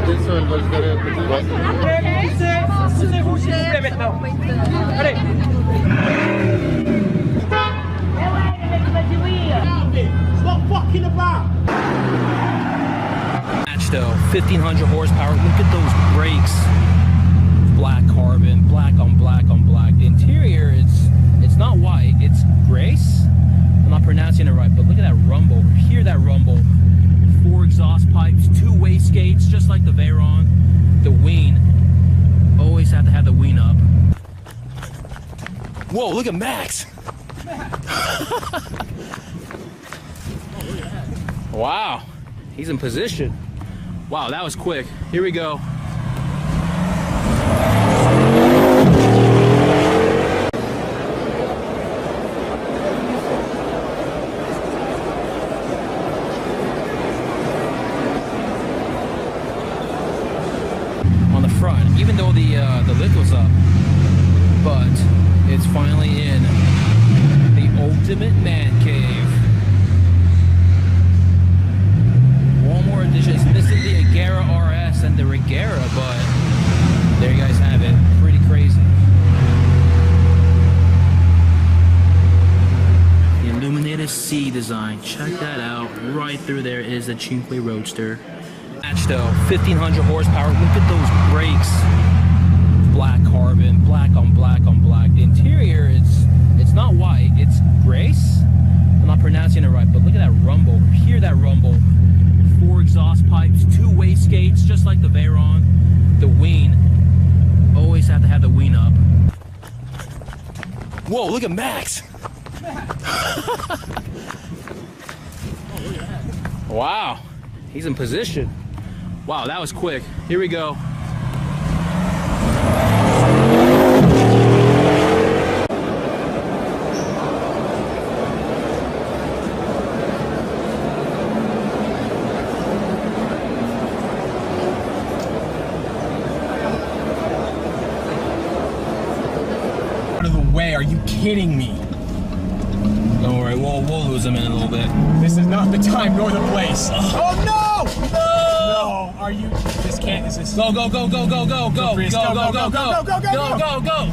descends, elle va se garer à côté. Poussez-vous s'il vous plaît maintenant. Allez. Stop fucking about. Match though, 1500 horsepower. Look at those brakes. Black carbon, black on black on black. The interior, it's not white, it's grace. I'm not pronouncing it right, but look at that rumble. Hear that rumble. 4 exhaust pipes, 2 wastegates, just like the Veyron. The wing, always have to have the wing up. Whoa, look at Max. Wow, he's in position. Wow, that was quick. Here we go. On the front, even though the lid was up, but it's finally in the ultimate man cave. One more addition. It's missing the Agera RS and the Regera, but there you guys have it. Pretty crazy. The illuminated C design. Check that out. Right through there is the Cinque Roadster. Match though, 1500 horsepower. Look at those brakes. Black carbon, black on black on black. The interior, it's not white, it's grace. I'm not pronouncing it right, but look at that rumble. Hear that rumble. 4 exhaust pipes, 2 wastegates, just like the Veyron. The wing, always have to have the wing up. Whoa, look at Max. Wow, he's in position. Wow, that was quick. Here we go. Out of the way, are you kidding me? Don't worry, we'll lose him in a little bit. This is not the time nor the place. Oh no! No! Are you? This can't. This is. Go, go, go, go, go, go, go, go, go, go, go, go, go, go, go, go.